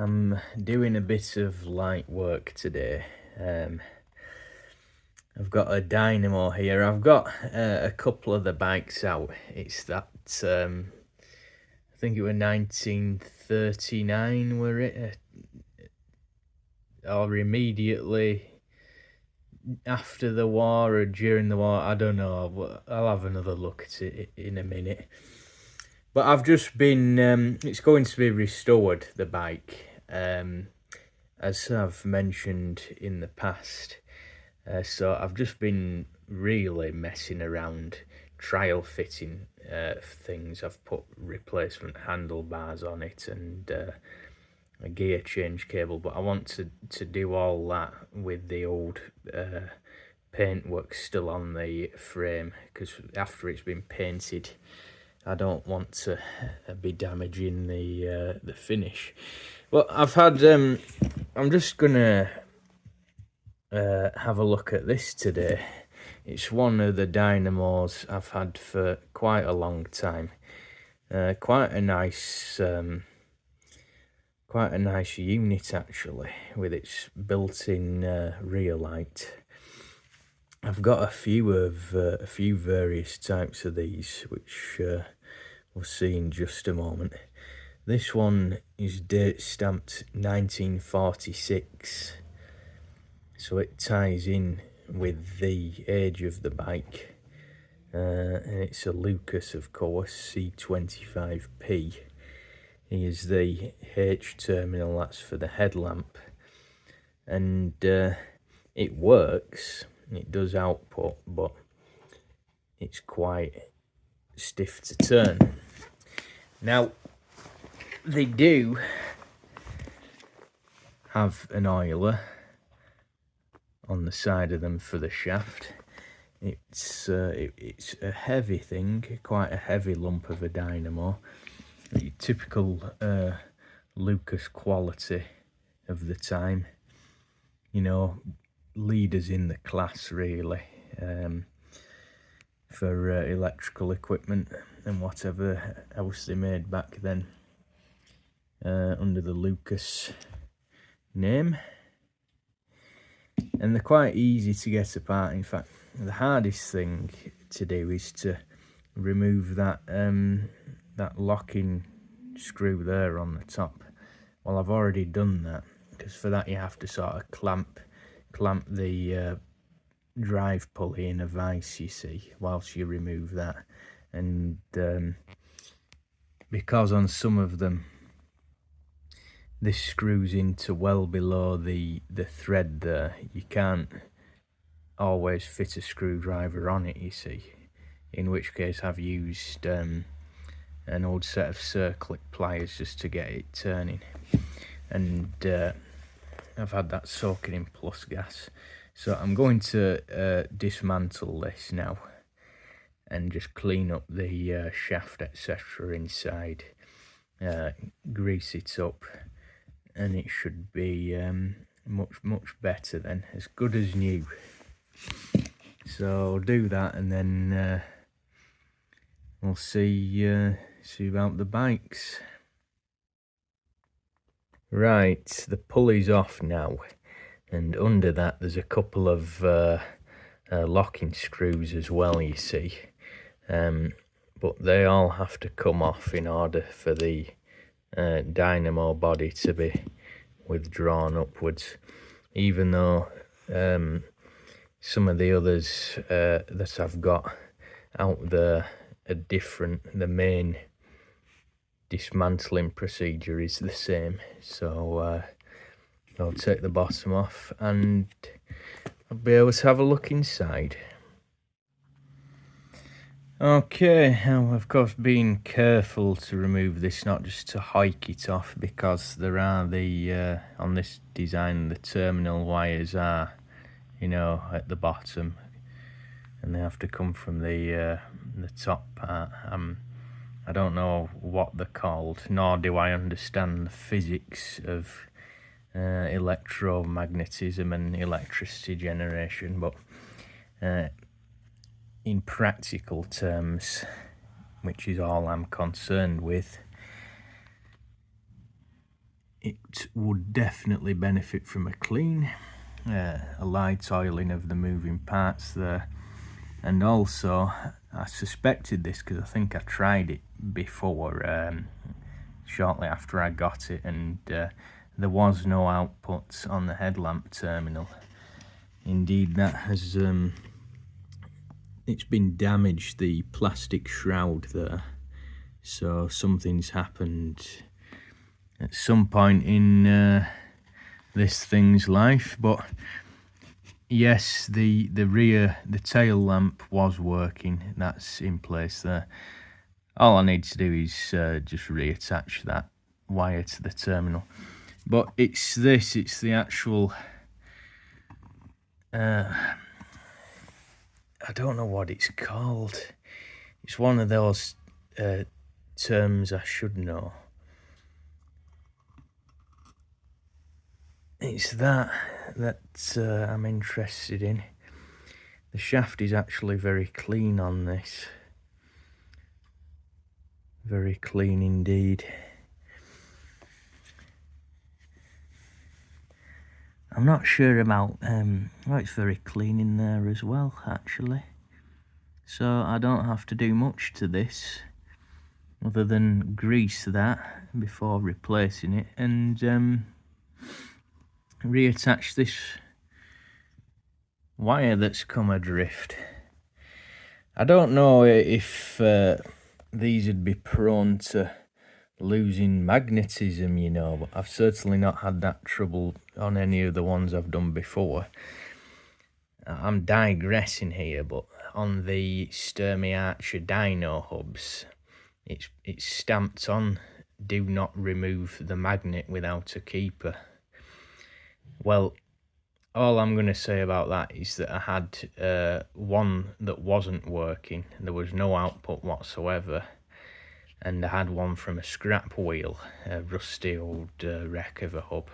I'm doing a bit of light work today. I've got a Dynamo here. I've got a couple of the bikes out. It's that, I think it was 1939, were it? Or immediately after the war or during the war, I don't know. But I'll have another look at it in a minute. But I've just been, it's going to be restored, the bike. As I've mentioned in the past. So I've just been really messing around, trial fitting things. I've put replacement handlebars on it and a gear change cable, but I want to do all that with the old paintwork still on the frame, because after it's been painted I don't want to be damaging the finish. Well, I've had I'm just gonna have a look at this today. It's one of the Dynamos I've had for quite a long time. Quite a nice unit actually, with its built-in rear light. I've got a few various types of these, which we'll see in just a moment. This one is date stamped 1946. So it ties in with the age of the bike, and it's a Lucas, of course, C25P. Here's the H terminal, that's for the headlamp, and it works, it does output, but it's quite stiff to turn. Now, they do have an oiler on the side of them for the shaft. It's a heavy thing, quite a heavy lump of a Dynamo. Typical Lucas quality of the time. You know, leaders in the class really, for electrical equipment and whatever else they made back then, under the Lucas name. And they're quite easy to get apart. In fact, the hardest thing to do is to remove that that locking screw there on the top. Well, I've already done that, because for that you have to sort of clamp the drive pulley in a vise, you see, whilst you remove that. And because on some of them this screws into well below the thread there, you can't always fit a screwdriver on it, you see, in which case I've used an old set of circlip pliers just to get it turning, and I've had that soaking in plus gas. So I'm going to dismantle this now and just clean up the shaft, etc. inside, grease it up, and it should be much better then, as good as new. So I'll do that, and then we'll see about the bikes. Right, the pulley's off now, and under that there's a couple of locking screws as well, you see, but they all have to come off in order for the Dynamo body to be withdrawn upwards, even though some of the others that I've got out there are different. The main dismantling procedure is the same, so I'll take the bottom off and I'll be able to have a look inside. Okay, now of course being careful to remove this, not just to hike it off, because there are the on this design the terminal wires are, you know, at the bottom, and they have to come from the top part. I don't know what they're called, nor do I understand the physics of electromagnetism and electricity generation, but in practical terms, which is all I'm concerned with, it would definitely benefit from a clean, a light oiling of the moving parts there. And also, I suspected this because I think I tried it before, shortly after I got it, and there was no output on the headlamp terminal. Indeed, that has it's been damaged, the plastic shroud there, so something's happened at some point in this thing's life. But yes, the tail lamp was working. That's in place there. All I need to do is just reattach that wire to the terminal. But it's the actual I don't know what it's called. It's one of those terms I should know. It's that I'm interested in. The shaft is actually very clean on this. Very clean indeed. I'm not sure about, well, it's very clean in there as well, actually. So I don't have to do much to this, other than grease that before replacing it, and reattach this wire that's come adrift. I don't know if these would be prone to losing magnetism, you know, but I've certainly not had that trouble on any of the ones I've done before. I'm digressing here, but on the Sturmey Archer dyno hubs, it's stamped on, do not remove the magnet without a keeper. Well, all I'm going to say about that is that I had one that wasn't working. There was no output whatsoever. And I had one from a scrap wheel, a rusty old wreck of a hub.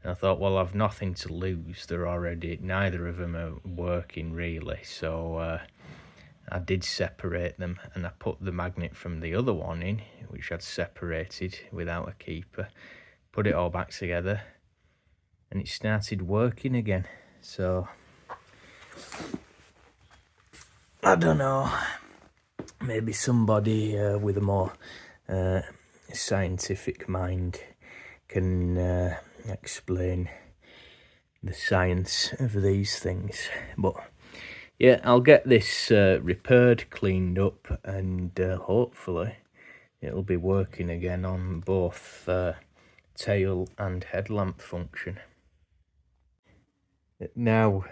And I thought, well, I've nothing to lose. Neither of them are working really. So I did separate them, and I put the magnet from the other one in, which I'd separated without a keeper, put it all back together, and it started working again. So I don't know. Maybe somebody with a more scientific mind can explain the science of these things. But yeah, I'll get this repaired, cleaned up, and hopefully it'll be working again on both tail and headlamp function. Now,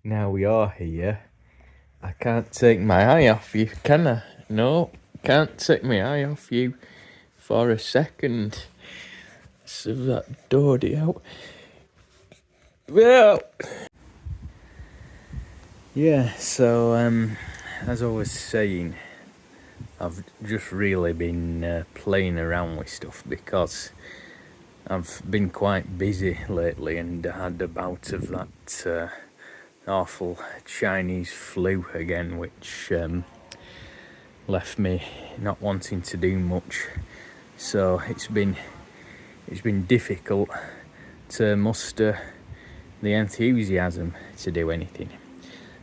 now we are here. I can't take my eye off you, can I? No, can't take my eye off you for a second. So that Dodie out. Well, yeah, so as I was saying, I've just really been playing around with stuff because I've been quite busy lately, and I had a bout of that awful Chinese flu again, which left me not wanting to do much. So it's been difficult to muster the enthusiasm to do anything.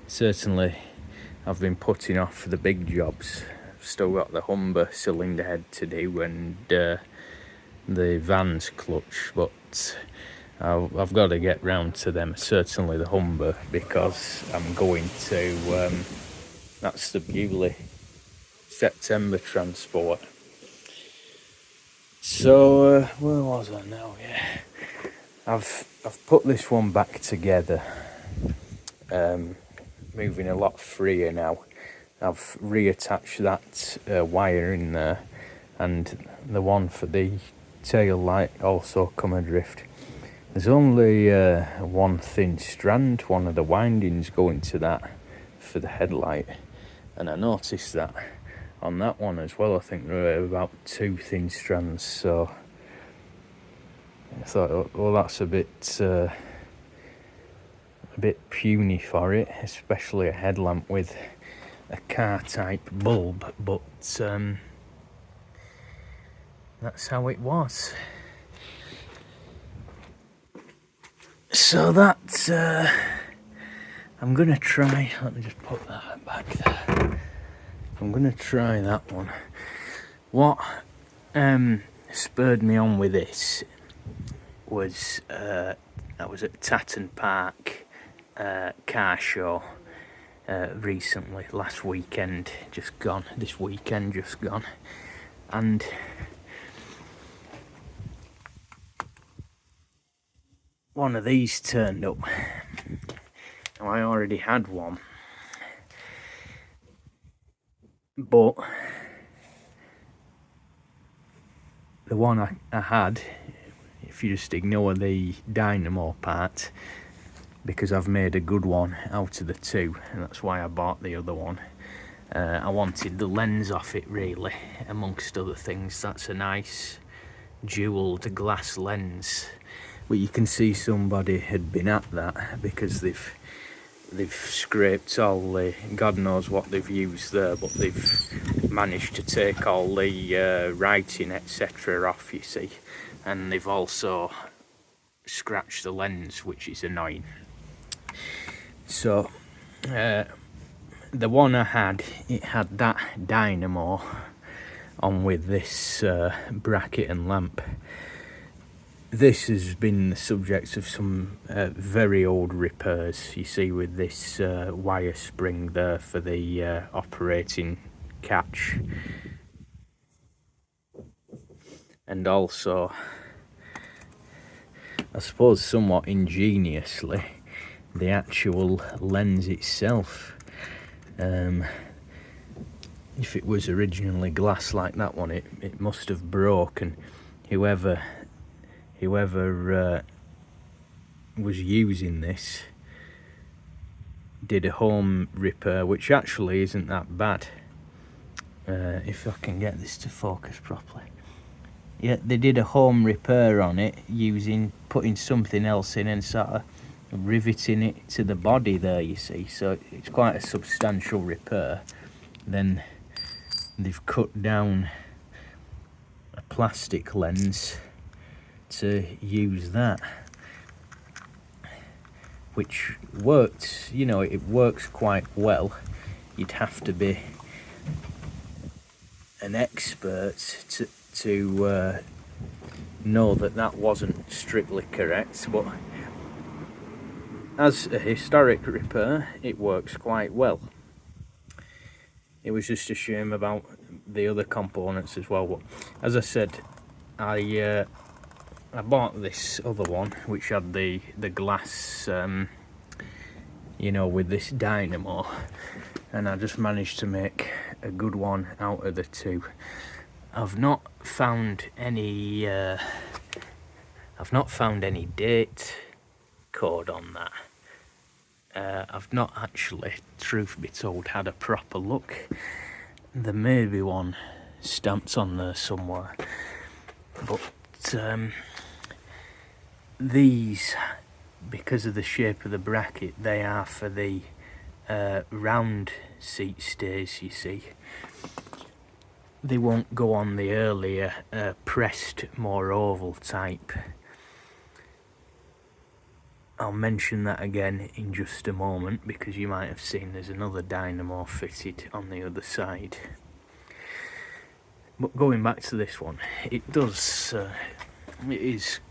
Certainly I've been putting off the big jobs. I've still got the Humber cylinder head to do, and the van's clutch, but I've got to get round to them, certainly the Humber, because I'm going to, that's the Bewley September transport. So, where was I now? Yeah, I've put this one back together, moving a lot freer now. I've reattached that wire in there, and the one for the tail light also come adrift. There's only one thin strand, one of the windings going to that for the headlight, and I noticed that on that one as well. I think there were about 2 thin strands, so I thought, well, that's a bit puny for it, especially a headlamp with a car type bulb. But that's how it was. So that's I'm gonna try, let me just put that back there. I'm gonna try that one. What spurred me on with this was I was at Tatton Park car show recently, last weekend just gone, this weekend just gone, and one of these turned up. Now, I already had one, but the one I had, if you just ignore the Dynamo part, because I've made a good one out of the two, and that's why I bought the other one. I wanted the lens off it, really, amongst other things. That's a nice jewelled glass lens, but you can see somebody had been at that, because they've scraped all the, God knows what they've used there, but they've managed to take all the writing etc off, you see, and they've also scratched the lens, which is annoying. So the one I had, it had that Dynamo on with this bracket and lamp. This has been the subject of some very old repairs, you see, with this wire spring there for the operating catch, and also, I suppose somewhat ingeniously, the actual lens itself. If it was originally glass like that one, it must have broke, and whoever was using this did a home repair, which actually isn't that bad. If I can get this to focus properly. Yeah, they did a home repair on it putting something else in and sort of riveting it to the body there, you see. So it's quite a substantial repair. Then they've cut down a plastic lens to use that, which worked, you know, it works quite well. You'd have to be an expert to know that wasn't strictly correct, but as a historic repair, it works quite well. It was just a shame about the other components as well, but as I said, I bought this other one, which had the glass, you know, with this Dynamo, and I just managed to make a good one out of the two. I've not found any date code on that. I've not actually, truth be told, had a proper look. There may be one stamped on there somewhere, but these, because of the shape of the bracket, they are for the round seat stays, you see. They won't go on the earlier pressed, more oval type. I'll mention that again in just a moment, because you might have seen there's another Dynamo fitted on the other side. But going back to this one, it is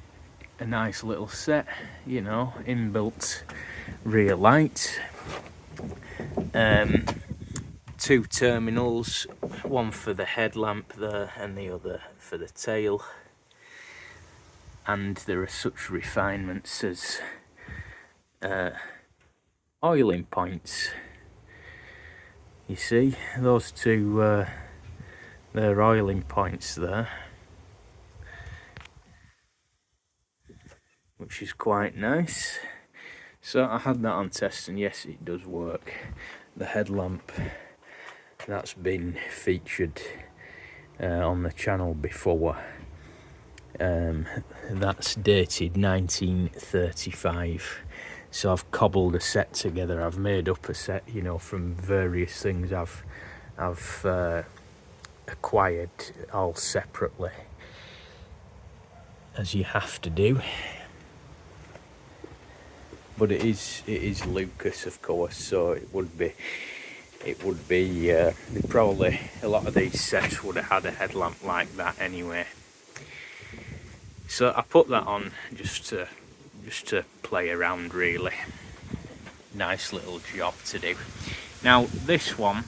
a nice little set, you know, inbuilt rear light, two terminals, one for the headlamp there and the other for the tail, and there are such refinements as oiling points. You see those two, they're oiling points there, which is quite nice. So I had that on test, and yes, it does work. The headlamp, that's been featured on the channel before. That's dated 1935. So I've cobbled a set together. I've made up a set, you know, from various things I've acquired all separately. as you have to do. But it is Lucas, of course, so it would be probably a lot of these sets would have had a headlamp like that anyway. So I put that on just to play around, really. Nice little job to do. Now this one,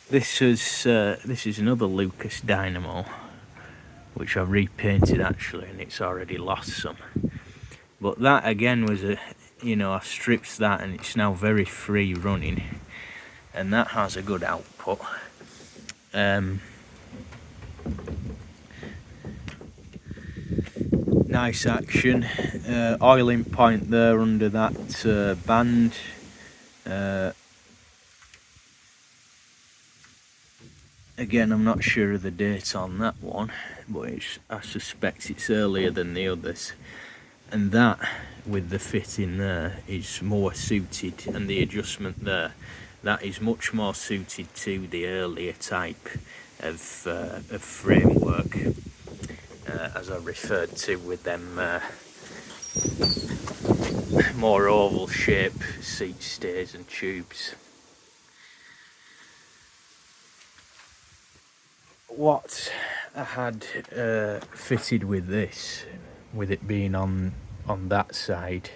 this is another Lucas Dynamo, which I repainted actually, and it's already lost some. But that again was I stripped that, and it's now very free running, and that has a good output. Nice action. Oiling point there under that band. Again, I'm not sure of the date on that one, but I suspect it's earlier than the others. And that, with the fitting there, is more suited, and the adjustment there, that is much more suited to the earlier type of framework, as I referred to with them more oval shape seat stays and tubes. What I had fitted with this, with it being on that side,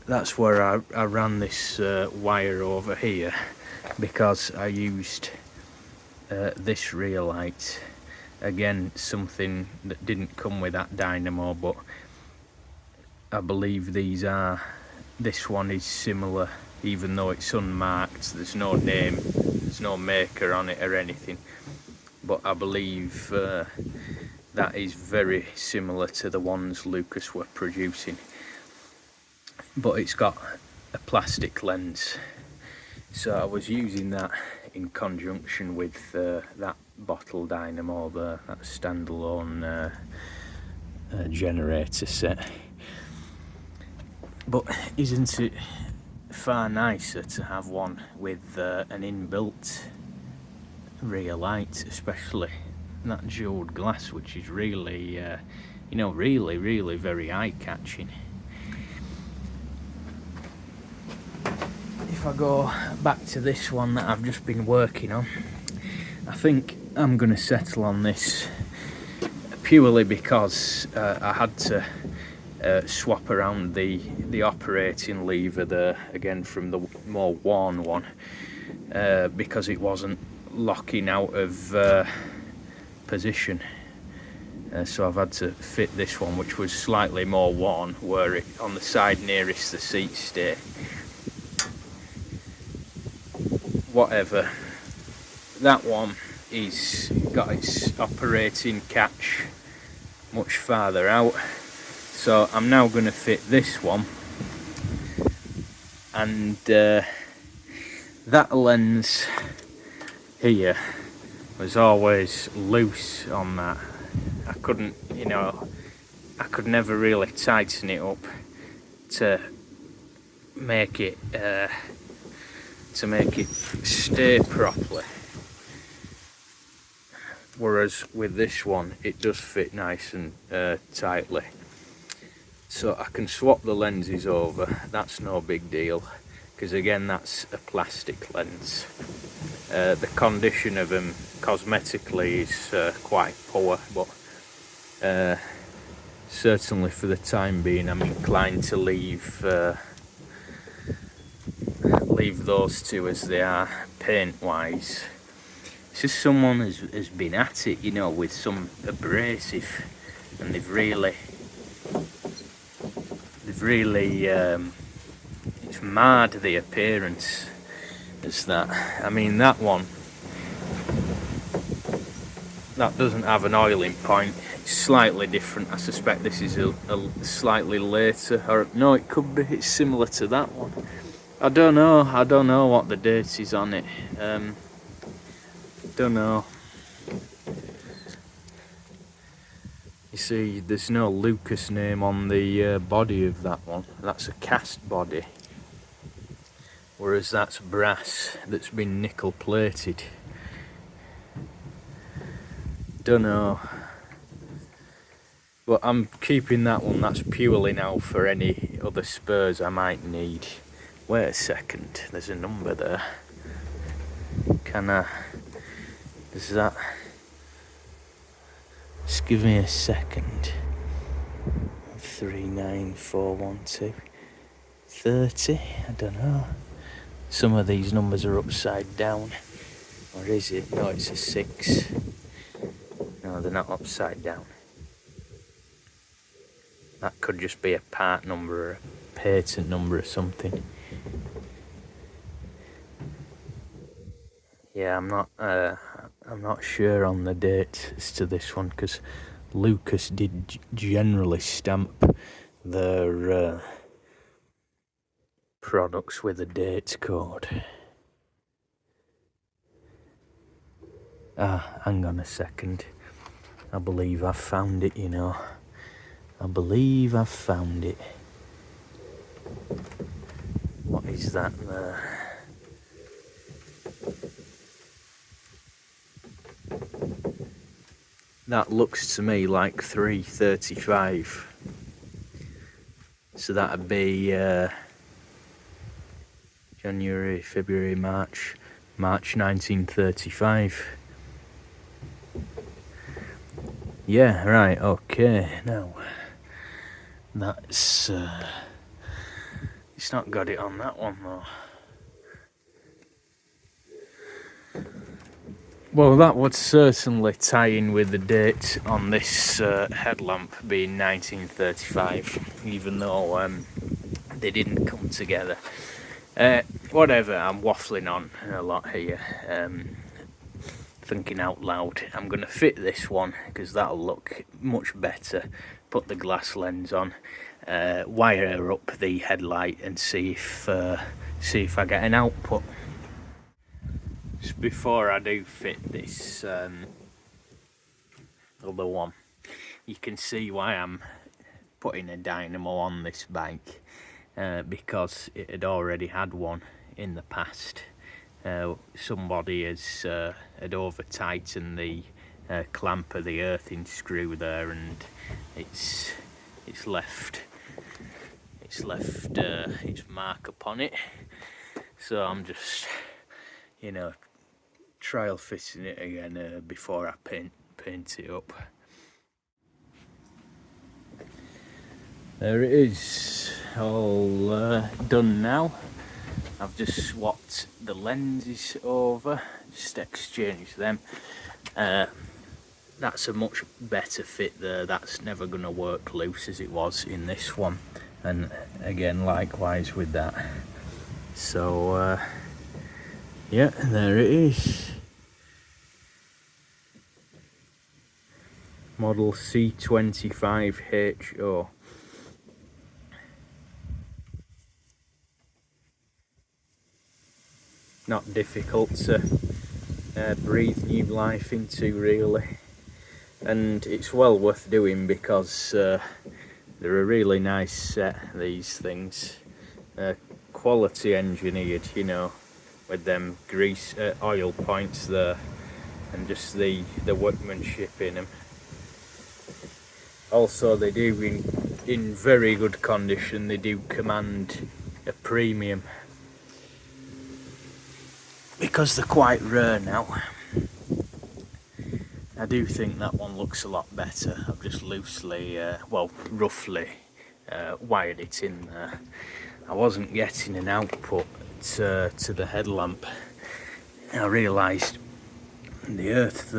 that's where I ran this wire over here, because I used this rear light. Again, something that didn't come with that Dynamo, but I believe this one is similar, even though it's unmarked. There's no name, there's no maker on it or anything, but I believe that is very similar to the ones Lucas were producing, but it's got a plastic lens. So I was using that in conjunction with that bottle Dynamo there, that standalone generator set. But isn't it far nicer to have one with an inbuilt rear light, especially that jeweled glass, which is really really very eye-catching. If I go back to this one that I've just been working on, I think I'm going to settle on this, purely because I had to swap around the operating lever there again from the more worn one, because it wasn't locking out of position. So I've had to fit this one, which was slightly more worn, where it on the side nearest the seat stay. Whatever, that one is got its operating catch much farther out, so I'm now going to fit this one, and that lens here was always loose on that. I couldn't, I could never really tighten it up to make it stay properly. Whereas with this one, it does fit nice and tightly. So I can swap the lenses over. That's no big deal, because again, that's a plastic lens. The condition of them cosmetically is quite poor, but certainly for the time being, I'm inclined to leave those two as they are, paint wise. It's just someone has been at it, with some abrasive, and they've really it's marred the appearance as that. I mean, that one, that doesn't have an oiling point. It's slightly different. I suspect this is a slightly later, or no, it could be, it's similar to that one. I don't know what the date is on it. Don't know. You see, there's no Lucas name on the body of that one. That's a cast body, whereas that's brass that's been nickel plated. Don't know. But I'm keeping that one. That's purely now for any other spurs I might need. Wait a second, there's a number there. Can I... Is that... Just give me a second. 39412 30. I don't know. Some of these numbers are upside down. Or is it? No, it's a 6. No, they're not upside down. That could just be a part number or a patent number or something. Yeah, I'm not sure on the date as to this one, because Lucas did generally stamp their products with a date code. Hang on a second. I believe I've found it, you know. I believe I've found it. What is that there? That looks to me like 335. So that'd be January, February, March 1935. Yeah, right, okay. Now, that's... it's not got it on that one, though. Well, that would certainly tie in with the date on this headlamp being 1935, even though they didn't come together. Whatever, I'm waffling on a lot here, thinking out loud. I'm going to fit this one because that'll look much better. Put the glass lens on, wire up the headlight and see if I get an output. Just before I do fit this other one, you can see why I'm putting a dynamo on this bike, because it had already had one in the past. Somebody had over tightened the clamp of the earthing screw there, and it's left its mark upon it. So I'm just, you know, trial fitting it again before I paint it up. There it is, all done now. I've just swapped the lenses over, just exchanged them. That's a much better fit there. That's never going to work loose as it was in this one, and again likewise with that. So yeah, there it is. Model C25HO. Not difficult to breathe new life into, really, and it's well worth doing because they're a really nice set, these things. Quality engineered, you know, with them grease oil points there, and just the workmanship in them. Also, they do in very good condition. They do command a premium because they're quite rare now. I do think that one looks a lot better. I've just loosely, roughly wired it in there. I wasn't getting an output to the headlamp. I realised the earth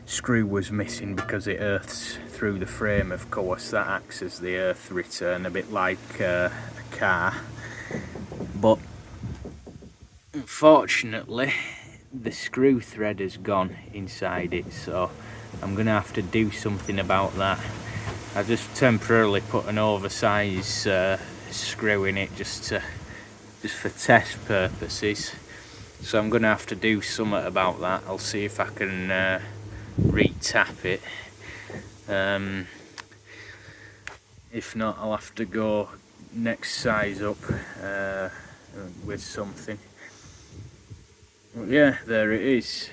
screw was missing because it earths through the frame, of course. That acts as the earth return, a bit like a car. But unfortunately, the screw thread has gone inside it, so I'm going to have to do something about that. I just temporarily put an oversized screw in it just for test purposes. So I'm going to have to do something about that. I'll see if I can re-tap it. If not, I'll have to go next size up with something. But yeah, there it is.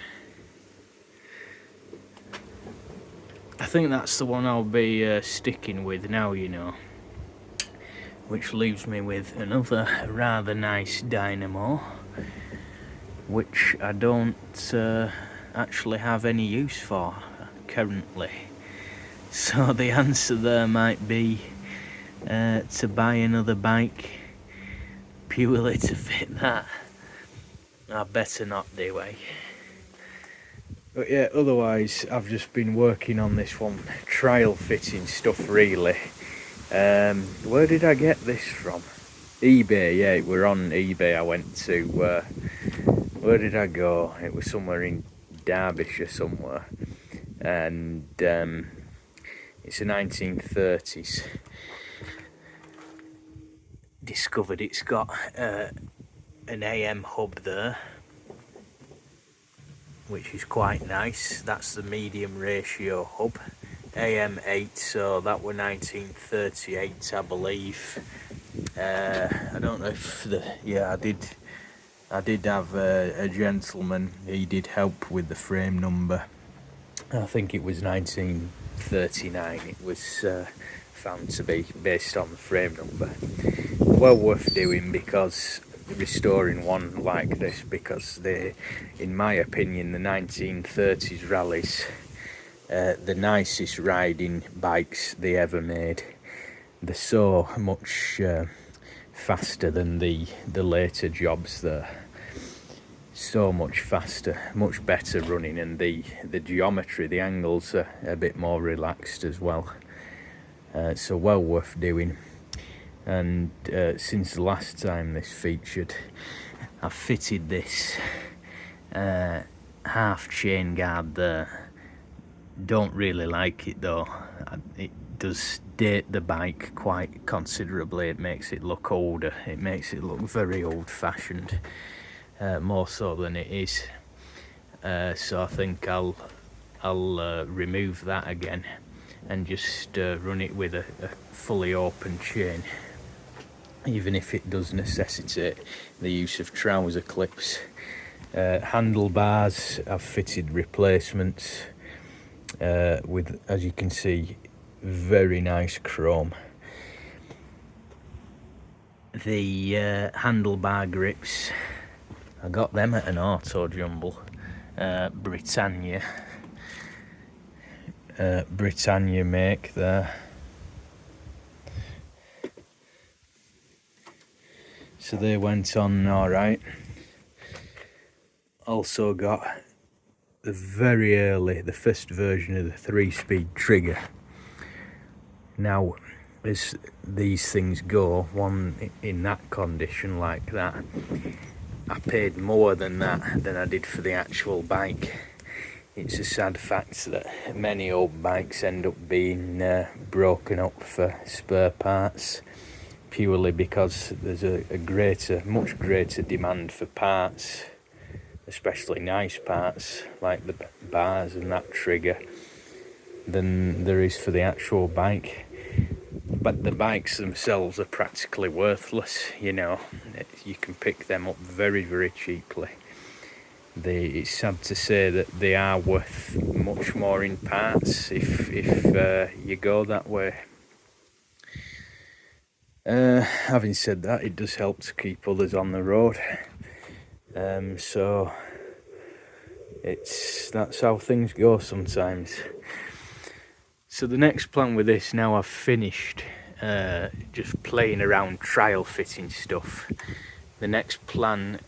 I think that's the one I'll be sticking with now, you know. Which leaves me with another rather nice Dynamo, which I don't actually have any use for currently. So the answer there might be to buy another bike purely to fit that. I better not do, eh? But yeah, otherwise I've just been working on this one, trial fitting stuff really. Where did I get this from? eBay, yeah, we're on eBay. I went to, where did I go? It was somewhere in Derbyshire somewhere. And it's a 1930s. Discovered it's got an AM hub there, which is quite nice. That's the medium ratio hub. AM8, so that were 1938, I believe. I don't know if I did have a gentleman. He did help with the frame number. I think it was 1939. It was found to be based on the frame number. Well worth doing, because restoring one like this, because they, in my opinion, the 1930s rallies, the nicest riding bikes they ever made. They're so much faster than the later jobs there. So much faster, much better running, and the geometry, the angles are a bit more relaxed as well. So well worth doing. And since the last time this featured, I've fitted this half chain guard there. Don't really like it though. It does date the bike quite considerably. It makes it look older. It makes it look very old-fashioned, more so than it is. So I think I'll remove that again and just run it with a fully open chain, even if it does necessitate the use of trouser clips. Handlebars, I've fitted replacements with, as you can see, very nice chrome. The handlebar grips, I got them at an auto jumble. Britannia make there. So they went on alright. Also got the very early, the first version of the 3-speed trigger. Now, as these things go, one in that condition like that, I paid more than that than I did for the actual bike. It's a sad fact that many old bikes end up being broken up for spare parts, purely because there's a much greater demand for parts, especially nice parts like the bars and that trigger, than there is for the actual bike. But the bikes themselves are practically worthless, you know. You can pick them up very, very cheaply. It's sad to say that they are worth much more in parts if you go that way. Having said that, it does help to keep others on the road. So that's how things go sometimes. So the next plan with this, now I've finished just playing around trial fitting stuff, the next plan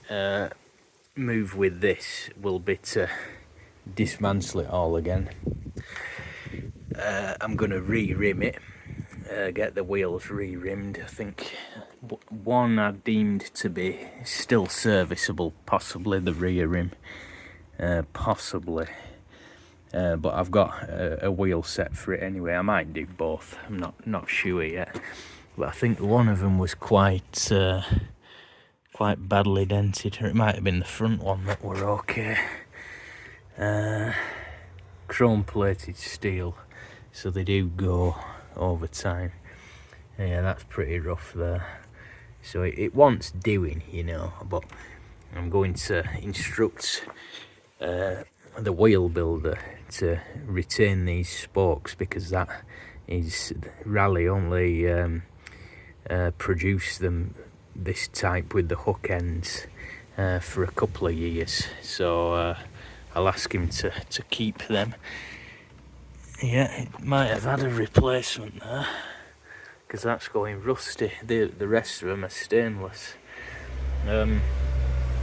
move with this will be to dismantle it all again. I'm going to re-rim it, get the wheels re-rimmed. I think one I deemed to be still serviceable, possibly the rear rim, possibly. But I've got a wheel set for it anyway. I might do both. I'm not sure yet. But I think one of them was quite badly dented, or it might have been the front one that were okay. Chrome plated steel, so they do go over time. Yeah, that's pretty rough there. So it wants doing, you know. But I'm going to instruct the wheel builder to retain these spokes, because that is Raleigh only produced them this type with the hook ends for a couple of years, so I'll ask him to keep them. Yeah, it might have had a replacement there, because that's going rusty. The rest of them are stainless.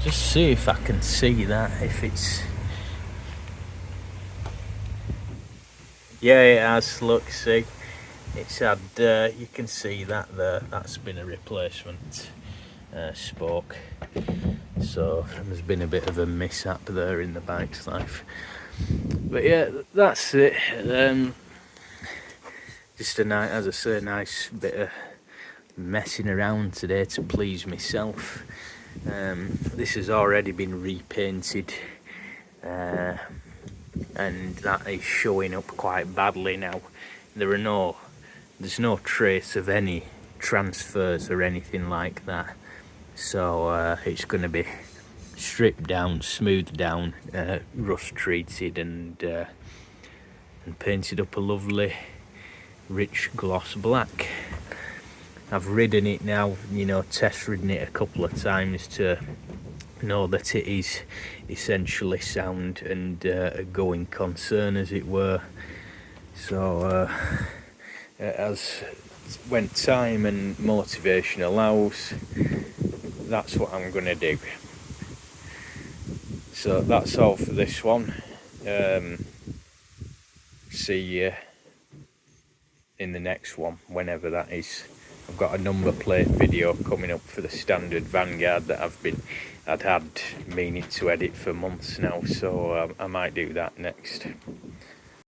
Just see if I can see that, if it's... Yeah, it has, look, see, it's had, you can see that there, that's been a replacement spoke, so there's been a bit of a mishap there in the bike's life. But yeah, that's it. Just a nice, as I say, a nice bit of messing around today to please myself. This has already been repainted, and that is showing up quite badly now. There's no trace of any transfers or anything like that, so it's going to be stripped down, smoothed down, rust treated, and painted up a lovely rich gloss black. I've ridden it now, you know, test ridden it a couple of times to know that it is essentially sound and a going concern, as it were. So as when time and motivation allows, that's what I'm going to do. So that's all for this one. See you in the next one, whenever that is. I've got a number plate video coming up for the standard Vanguard that I'd had meaning to edit for months now, so I might do that next.